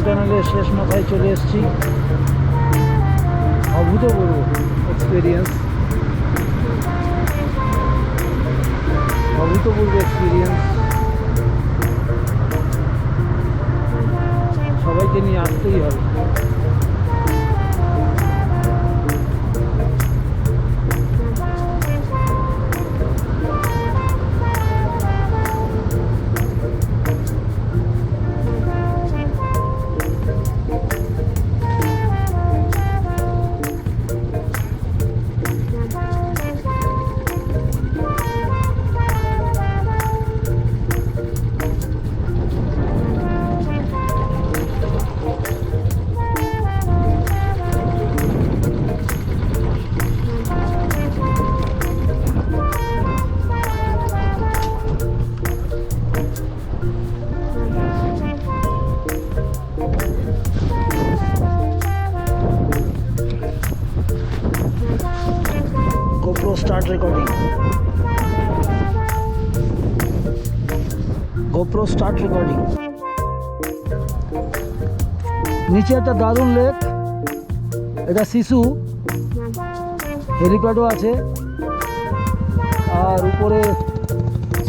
Carpel টানেলের শেষ মাথায় চলে এসেছি। অভূতপূর্ব এক্সপিরিয়েন্স, অভূতপূর্ব এক্সপিরিয়েন্স। সবাইকে নিয়ে আসতেই হবে। GoPro start recording. GoPro start recording. নিচে একটা দারুণ লেক, এটা শিশু হেলিপ্যাডও আছে, আর উপরে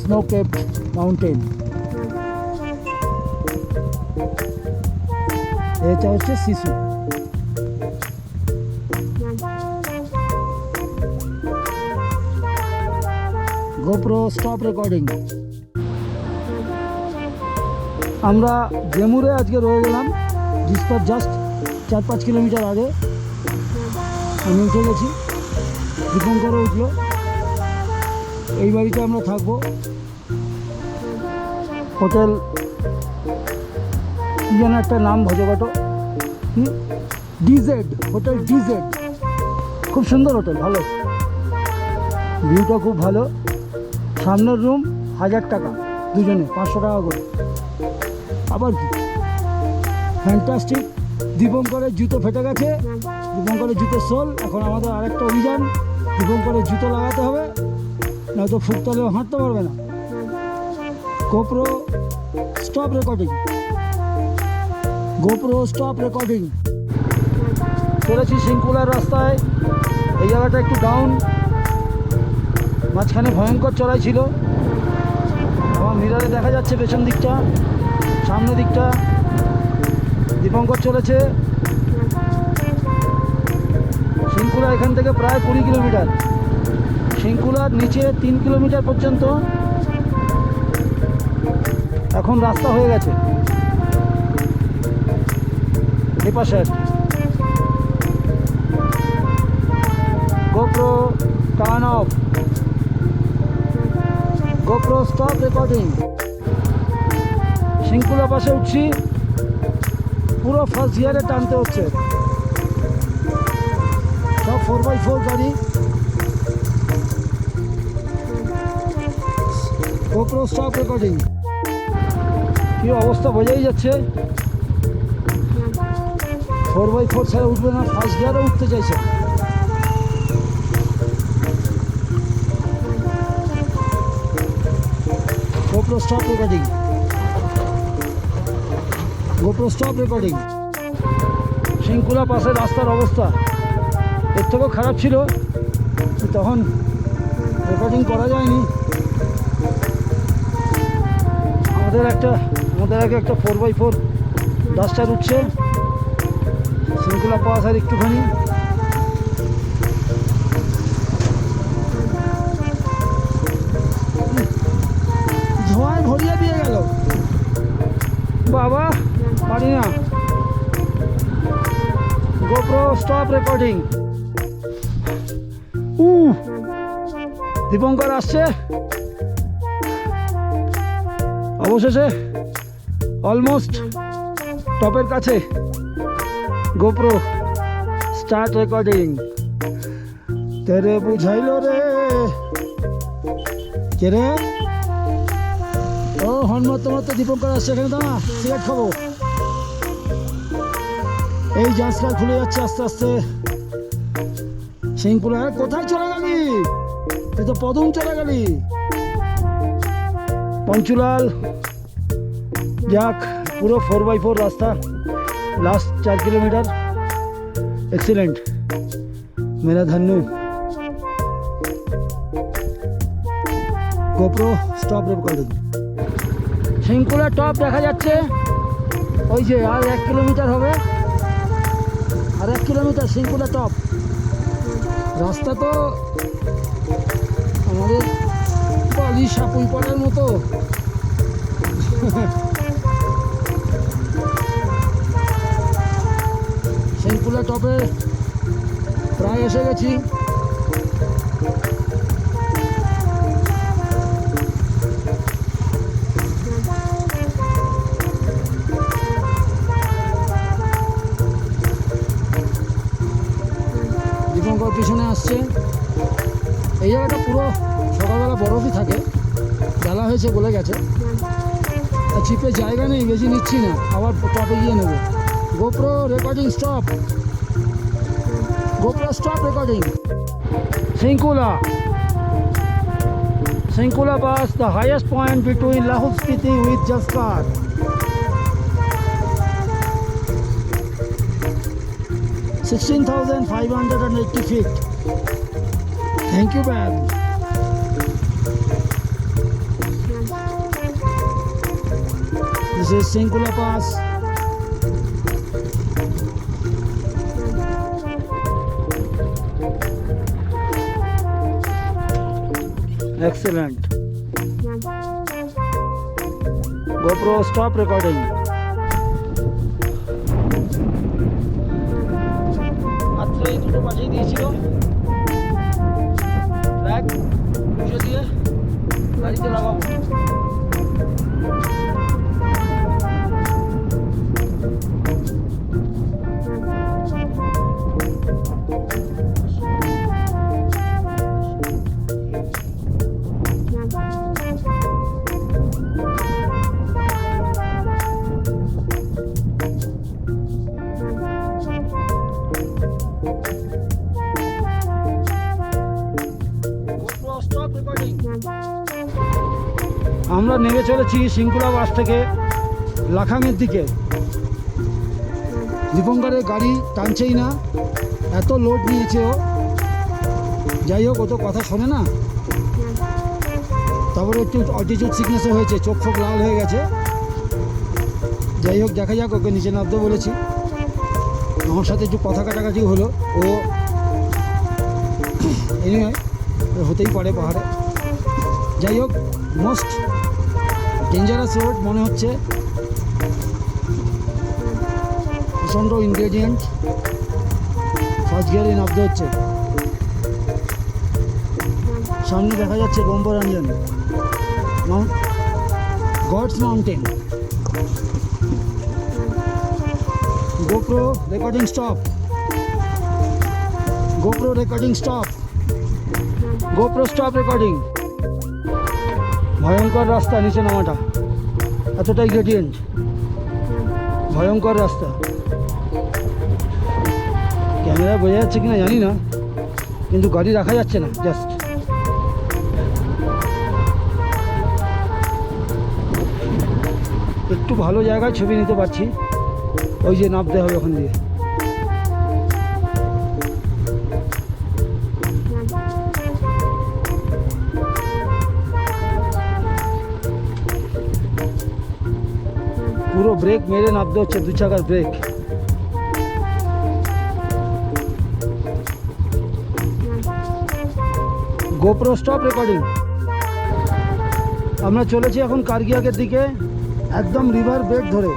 স্নো কেপড মাউন্টেন। এটা হচ্ছে শিশু। GoPro stop recording. আমরা জেমুরে আজকে রয়ে গেলাম, জিসপার জাস্ট 4-5 কিলোমিটার আগে। আমি উঠে গেছি, দীপঙ্করও উঠলো। এই বাড়িতে আমরা থাকবো। হোটেল কি যেন একটা নাম, ভজঘট ডিজেড, হোটেল ডিজেড। খুব সুন্দর হোটেল, ভালো, ভিউটা খুব ভালো। সামনের রুম 1000 টাকা, দুজনে 500 টাকা করে। আবার কি ফ্যান্টাস্টিক। দীপঙ্করের জুতো ফেটে গেছে, দীপঙ্করের জুতোর সোল। এখন আমাদের আরেকটা অভিযান, দীপঙ্করের জুতো লাগাতে হবে, নয়তো ফুটতলেও হাঁটতে পারবে না। GoPro stop recording, GoPro stop recording. চলেছি সিংকুলার রাস্তায়। এই জায়গাটা একটু ডাউন, মাঝখানে ভয়ঙ্কর চড়াই ছিল। আমার মিরারে দেখা যাচ্ছে পেছন দিকটা, সামনের দিকটা দীপঙ্কর চলেছে। সিংকুলা এখান থেকে প্রায় 20 কিলোমিটার, সিংকুলার নিচে 3 কিলোমিটার পর্যন্ত এখন রাস্তা হয়ে গেছে। এপাশে আর কি। GoPro turn off, GoPro stop recording. সিংকুলা পাশে উঠছি, পুরো ফার্স্ট গিয়ারে টানতে হচ্ছে। সব 4x4 গাড়ি। GoPro stop recording. কি অবস্থা বোঝাই যাচ্ছে, 4x4 ছাড়া উঠবে না, ফার্স্ট গিয়ারে উঠতে চাইছে। GoPro stop recording, GoPro stop recording। Shinkula পাশের রাস্তার অবস্থা এর থেকেও খারাপ ছিল, তখন রেকর্ডিং করা যায়নি। আমাদের আগে একটা 4x4 ডাস্টার উঠছে, সিংকুলা পাস আর একটুখানি। ধোঁয়ায় ভরিয়ে দিয়ে গেল, বাবা পারি না। GoPro stop recording. দীপঙ্কর আসছে অবশেষে, অলমোস্ট টপের কাছে। GoPro start recording. তেরে বুঝাইল রে, কে রে? ও হনমত তোমার তো দীপঙ্কর আসছে, এখানে দাঁড়া, সিগারেট খাবো। এই জাঁচকার খুলে যাচ্ছে আস্তে আস্তে। সিংকুলা কোথায় চলে গেলি? তুই তো পদম চলে গেলি। পঞ্চুলাল, যাক পুরো 4x4 রাস্তা। लास्ट 4 किलोमीटर एक्सीलेंट मेरा धन्यू গোপ্রো স্টপ রেকর্ডিং শিংকুলা টপ দেখা যাচ্ছে ওই যে আর 1 কিলোমিটার হবে আর 1 কিলোমিটার শিংকুলা টপ রাস্তা তো আমাদের বালি সাপুই পড়ার মতো শিংকুলা টপে প্রায় এসে গেছি দীপঙ্কর পিছনে আসছে এই জায়গাটা পুরো সকালবেলা বরফই থাকে বেলা হয়েছে বলে গেছে আর চিপে জায়গা নেই বেশি নিচ্ছি না আবার টপে গিয়ে নেব GoPro recording stop GoPro stop recording Sinkula Pass, the highest point between Lahul Spiti with Jaskar. $16,580 feet. Thank you, ma'am. This is Sinkula Pass. Excellent. GoPro stop recording. মাত্র এই দুটো পাশেই দিয়েছিল ব্যাগ পুষে দিয়ে গাড়িতে লাগাবো আমরা নেমে চলেছি শিংকুলা বাস থেকে লাখাংয়ের দিকে দীপঙ্করের গাড়ি টানছেই না এত লোড নিয়েছে ও যাই হোক ও তো কথা শোনে না তারপরে একটু অল্টিটিউড সিকনেসও হয়েছে চোখ ফোক লাল হয়ে গেছে যাই হোক দেখা যাক ওকে নিচে নামতে বলেছি আমার সাথে একটু কথা কাটাকাটি হলো ও এনিওয়ে হতেই পারে পাহাড়ে যাই হোক মোস্ট ডেঞ্জারাস রোড মনে হচ্ছে প্রচণ্ড ইনগ্রেডিয়েন্ট ফার্স্ট গিয়ারে নামতে হচ্ছে সামনে দেখা যাচ্ছে গম্বরাঞ্জন gods mountain GoPro recording stop GoPro recording stop GoPro stop recording ভয়ঙ্কর রাস্তা নিচে নামাটা এতটাই গ্রেডিয়েন্ট ভয়ঙ্কর রাস্তা ক্যামেরা বোঝা যাচ্ছে কিনা জানি না কিন্তু গাড়ি রাখা যাচ্ছে না জাস্ট একটু ভালো জায়গায় ছবি নিতে পারছি ওই যে নামতে হবে ওখান দিয়ে পুরো ব্রেক মেরে নামতে হচ্ছে 2 চাকার ব্রেক GoPro স্টপ রেকর্ডিং আমরা চলেছি এখন কার্গিয়াকের দিকে একদম রিভার বেড ধরে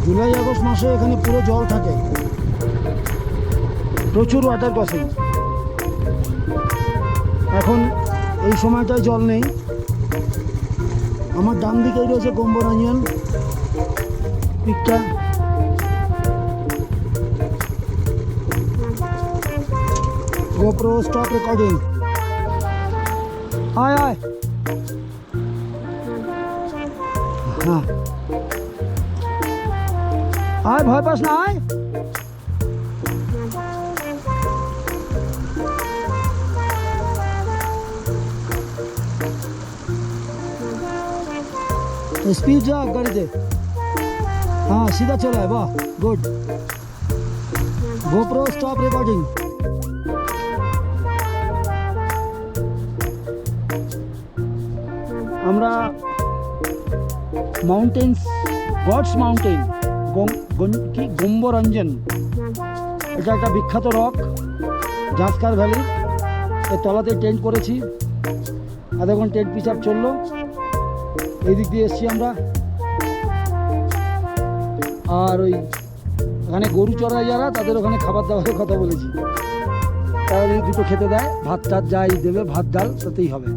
জুলাই আগস্ট মাসে এখানে পুরো জল থাকে প্রচুর ওয়াটার ক্রসিং এখন এই সময়টায় জল নেই আমার ডান দিকেই রয়েছে গম্বরাঞ্জন পিকটা GoPro stop recording আয় আয় হ্যাঁ আয় ভয় পাস না আয় স্পিড যা গাড়িতে हाँ सीधा चला है वाह गुड GoPro स्टॉप रिकॉर्डिंग আমরা মাউন্টেন্স গডস মাউন্টেন কি গম্বরঞ্জন এটা একটা বিখ্যাত রক জাসকার ভ্যালি এর তলাতে টেন্ট করেছি আধা ঘন্টা টেন্ট পিছাপ চললো এই দিক দিয়ে এসছি আমরা আর ওই ওখানে গরু চড়ায় যারা তাদের ওখানে খাবার দাবারের কথা বলেছি তারা যদি দুটো খেতে দেয় ভাত টাত যাই দেবে ভাত ডাল তাতেই হবে